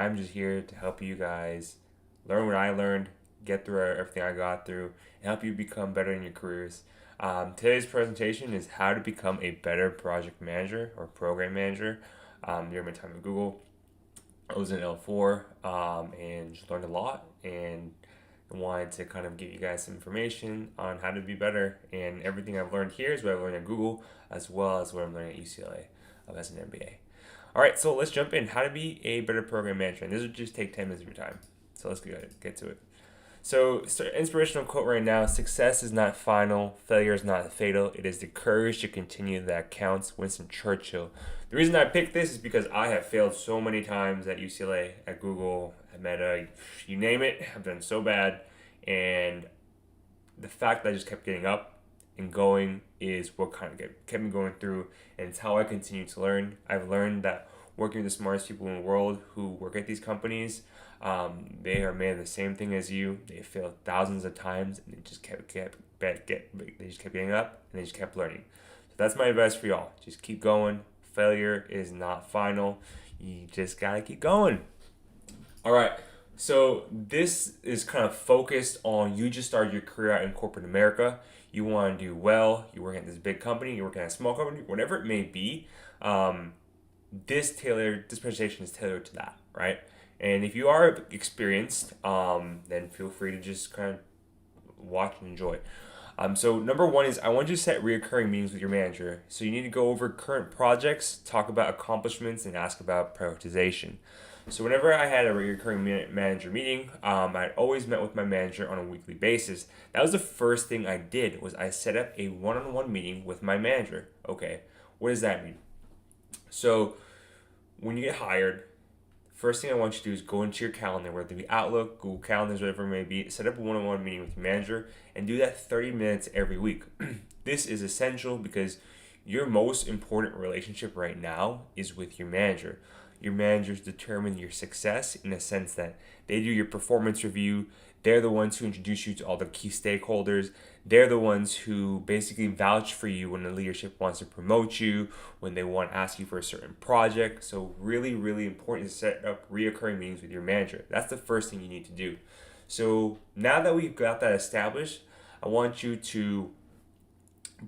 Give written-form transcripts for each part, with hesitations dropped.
I'm just here to help you guys learn what I learned, get through everything I got through, and help you become better in your careers. Today's presentation is how to become a better project manager or program manager. During my time at Google, I was in L4 and just learned a lot and wanted to kind of give you guys some information on how to be better. And everything I've learned here is what I've learned at Google as well as what I'm learning at UCLA as an MBA. All right, so let's jump in. How to be a better program manager. And this would just take 10 minutes of your time. So let's get to it. So, inspirational quote right now: success is not final, failure is not fatal. It is the courage to continue that counts. Winston Churchill. The reason I picked this is because I have failed so many times at UCLA, at Google, at Meta, you name it. I've done so bad. And the fact that I just kept getting up and going is what kind of kept me going through, and it's how I continue to learn. I've learned that working with the smartest people in the world who work at these companies, they are made of the same thing as you. They failed thousands of times, and they just kept getting up, and they just kept learning. So that's my advice for y'all. Just keep going. Failure is not final. You just gotta keep going. All right. So this is kind of focused on you just started your career out in corporate America. You want to do well. You're working at this big company. You're working at a small company. Whatever it may be. This presentation is tailored to that, right? And if you are experienced, then feel free to just kind of watch and enjoy. So number one is I want you to set reoccurring meetings with your manager. So you need to go over current projects, talk about accomplishments, and ask about prioritization. So whenever I had a recurring manager meeting, I always met with my manager on a weekly basis. That was the first thing I did was I set up a one-on-one meeting with my manager. Okay, what does that mean? So when you get hired, first thing I want you to do is go into your calendar, whether it be Outlook, Google Calendars, whatever it may be, set up a one-on-one meeting with your manager and do that 30 minutes every week. This is essential because your most important relationship right now is with your manager. Your managers determine your success in a sense that they do your performance review. They're the ones who introduce you to all the key stakeholders. They're the ones who basically vouch for you when the leadership wants to promote you, when they want to ask you for a certain project. So really, really important to set up reoccurring meetings with your manager. That's the first thing you need to do. So now that we've got that established, I want you to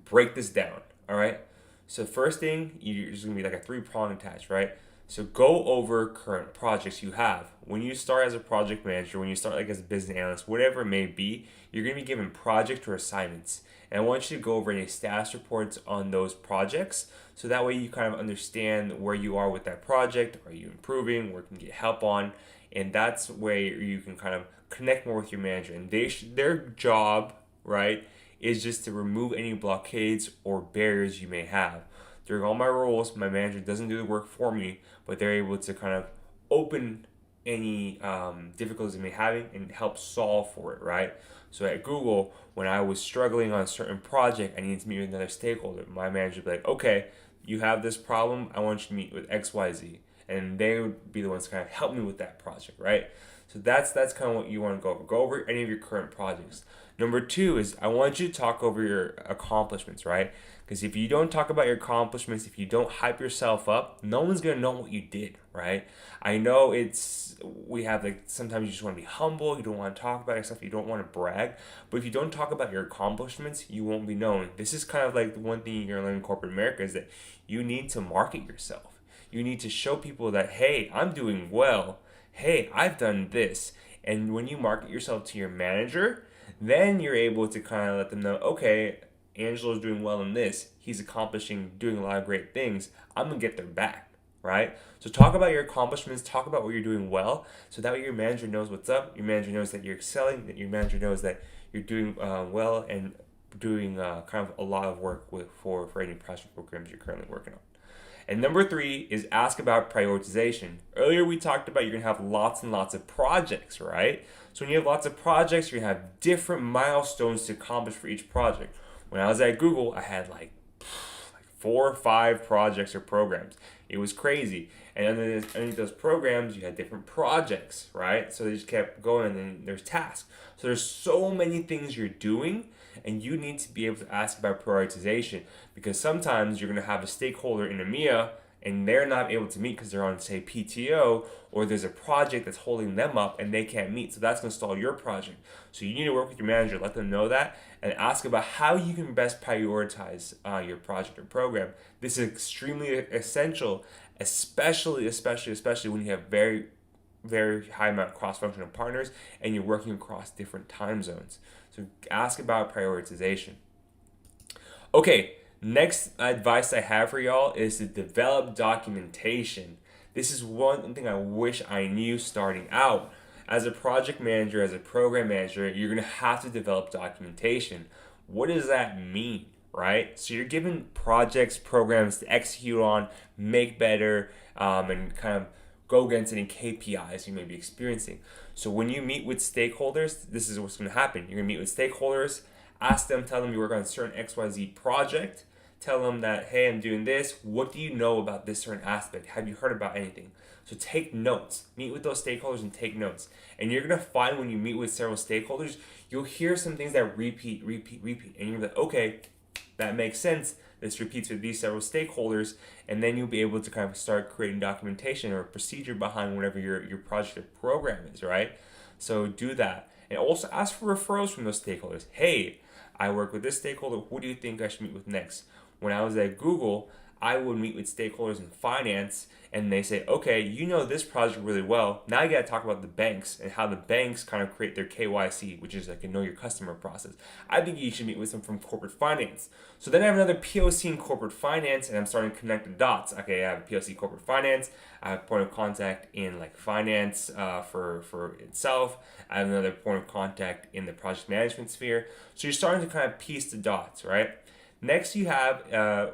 break this down, all right? So first thing, there's going to be like a three-prong attach, right? So go over current projects you have. When you start as a project manager, when you start like as a business analyst, whatever it may be, you're going to be given project or assignments. And I want you to go over any status reports on those projects. So that way you kind of understand where you are with that project. Are you improving? Where can you get help on? And that's where you can kind of connect more with your manager. And their job, right, is just to remove any blockades or barriers you may have. During all my roles, my manager doesn't do the work for me, but they're able to kind of open any difficulties I may having and help solve for it, right? So at Google, when I was struggling on a certain project, I needed to meet with another stakeholder. My manager would be like, okay, you have this problem, I want you to meet with XYZ. And they would be the ones to kind of help me with that project, right? So that's kind of what you want to go over. Go over any of your current projects. Number two is I want you to talk over your accomplishments, right? Because if you don't talk about your accomplishments, if you don't hype yourself up, no one's going to know what you did, right? I know we have like, sometimes you just want to be humble, you don't want to talk about yourself, you don't want to brag. But if you don't talk about your accomplishments, you won't be known. This is kind of like the one thing you're going to learn in corporate America is that you need to market yourself. You need to show people that, hey, I'm doing well. Hey, I've done this. And when you market yourself to your manager, then you're able to kind of let them know, okay, Angelo's doing well in this. He's doing a lot of great things. I'm going to get their back, right? So talk about your accomplishments. Talk about what you're doing well. So that way your manager knows what's up. Your manager knows that you're excelling. That your manager knows that you're doing well and doing kind of a lot of work for any project programs you're currently working on. And number three is ask about prioritization. Earlier we talked about you're going to have lots and lots of projects, right? So when you have lots of projects, you're going to have different milestones to accomplish for each project. When I was at Google, I had like 4 or 5 projects or programs. It was crazy. And underneath those programs, you had different projects, right? So they just kept going, and then there's tasks. So there's so many things you're doing, and you need to be able to ask about prioritization, because sometimes you're going to have a stakeholder in EMEA and they're not able to meet because they're on, say, PTO, or there's a project that's holding them up and they can't meet. So that's going to stall your project. So you need to work with your manager, let them know that, and ask about how you can best prioritize your project or program. This is extremely essential, especially when you have very high amount of cross-functional partners and you're working across different time zones. So ask about prioritization. Okay, next advice I have for y'all is to develop documentation. This is one thing I wish I knew starting out. As a project manager, as a program manager, you're going to have to develop documentation. What does that mean, right? So you're given projects, programs to execute on, make better, and kind of go against any KPIs you may be experiencing. So when you meet with stakeholders, this is what's going to happen. You're going to meet with stakeholders, ask them, tell them you work on a certain XYZ project, tell them that, hey, I'm doing this. What do you know about this certain aspect? Have you heard about anything? So take notes. Meet with those stakeholders and take notes. And you're going to find when you meet with several stakeholders, you'll hear some things that repeat. And you're like, okay, that makes sense. This repeats with these several stakeholders. And then you'll be able to kind of start creating documentation or a procedure behind whatever your project or program is, right? So do that. And also ask for referrals from those stakeholders. Hey, I work with this stakeholder. Who do you think I should meet with next? When I was at Google, I would meet with stakeholders in finance, and they say, okay, you know this project really well. Now you got to talk about the banks and how the banks kind of create their KYC, which is like a know your customer process. I think you should meet with them from corporate finance. So then I have another POC in corporate finance, and I'm starting to connect the dots. Okay, I have a POC corporate finance. I have a point of contact in like finance for itself. I have another point of contact in the project management sphere. So you're starting to kind of piece the dots, right? Next, you have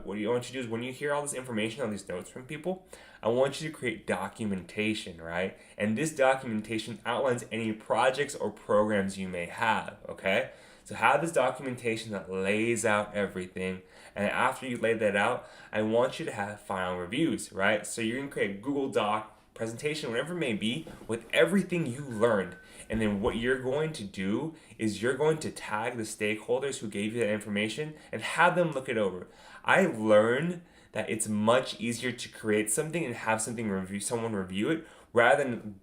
what you want you to do is when you hear all this information on these notes from people, I want you to create documentation, right? And this documentation outlines any projects or programs you may have, okay? So have this documentation that lays out everything. And after you lay that out, I want you to have final reviews, right? So you're going to create a Google Doc presentation, whatever it may be, with everything you learned. And then what you're going to do is you're going to tag the stakeholders who gave you that information and have them look it over. I learned that it's much easier to create something and have someone review it rather than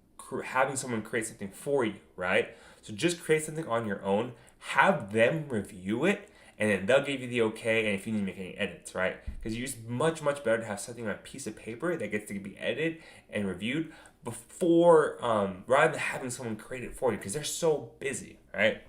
having someone create something for you, right? So just create something on your own, have them review it, and then they'll give you the okay, and if you need to make any edits, right? Because it's much better to have something on a piece of paper that gets to be edited and reviewed before, rather than having someone create it for you, because they're so busy, right?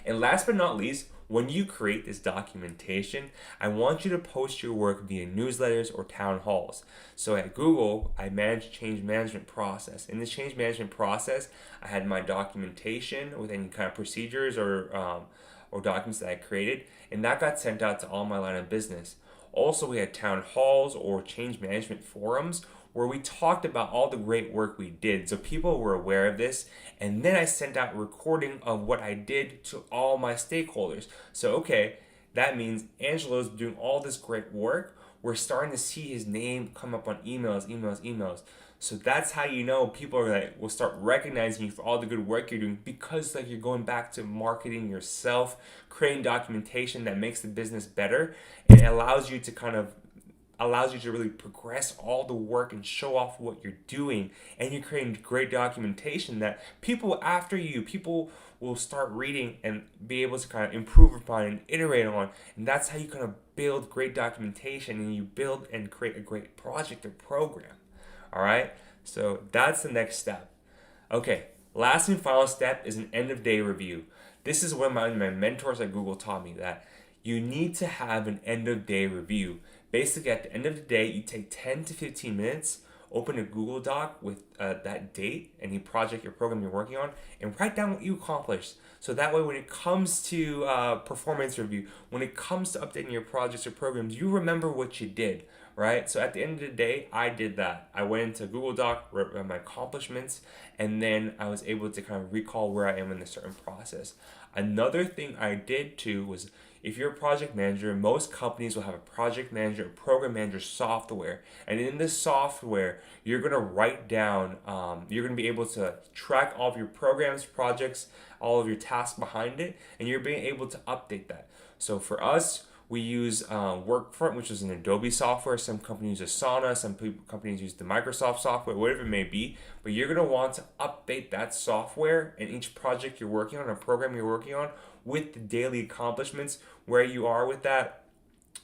And last but not least, when you create this documentation, I want you to post your work via newsletters or town halls. So at Google, I managed change management process. In this change management process, I had my documentation with any kind of procedures or documents that I created, and that got sent out to all my line of business. Also, we had town halls or change management forums where we talked about all the great work we did. So people were aware of this. And then I sent out a recording of what I did to all my stakeholders. So, okay, that means Angelo's doing all this great work. We're starting to see his name come up on emails. So that's how you know people are like will start recognizing you for all the good work you're doing, because like you're going back to marketing yourself, creating documentation that makes the business better, and it allows you to really progress all the work and show off what you're doing. And you're creating great documentation that people will start reading and be able to kind of improve upon and iterate on. And that's how you kind of build great documentation, and you build and create a great project or program. All right, so that's the next step. Okay, last and final step is an end of day review. This is what my mentors at Google taught me, that you need to have an end of day review. Basically, at the end of the day, you take 10 to 15 minutes, open a Google Doc with that date, any project or program you're working on, and write down what you accomplished. So that way, when it comes to performance review, when it comes to updating your projects or programs, you remember what you did, right? So at the end of the day, I did that. I went into Google Doc, wrote my accomplishments, and then I was able to kind of recall where I am in a certain process. Another thing I did too was, if you're a project manager, most companies will have a project manager, a program manager software. And in this software, you're going to write down, you're going to be able to track all of your programs, projects, all of your tasks behind it, and you're being able to update that. So for us, We use Workfront, which is an Adobe software. Some companies use Asana, companies use the Microsoft software, whatever it may be. But you're going to want to update that software and each project you're working on, or program you're working on, with the daily accomplishments, where you are with that,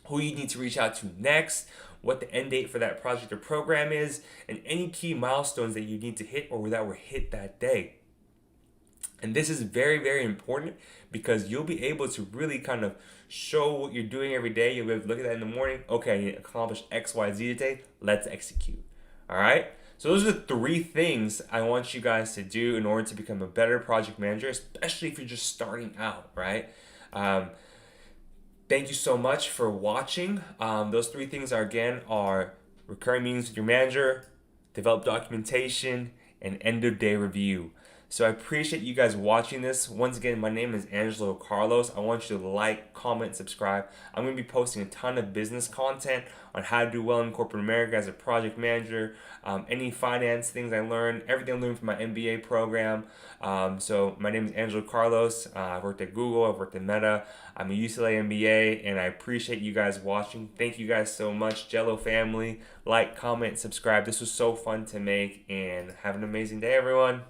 who you need to reach out to next, what the end date for that project or program is, and any key milestones that you need to hit or that were hit that day. And this is very, very important because you'll be able to really kind of show what you're doing every day. You'll be able to look at that in the morning. Okay, I need to accomplish X, Y, Z today. Let's execute. All right? So those are the 3 things I want you guys to do in order to become a better project manager, especially if you're just starting out, right? Thank you so much for watching. Those 3 things are recurring meetings with your manager, develop documentation, and end of day review. So I appreciate you guys watching this. Once again, my name is Angelo Carlos. I want you to like, comment, subscribe. I'm going to be posting a ton of business content on how to do well in corporate America as a project manager, any finance things I learned, everything I learned from my MBA program. So my name is Angelo Carlos. I've worked at Google. I've worked at Meta. I'm a UCLA MBA, and I appreciate you guys watching. Thank you guys so much. Jello family, like, comment, subscribe. This was so fun to make, and have an amazing day, everyone.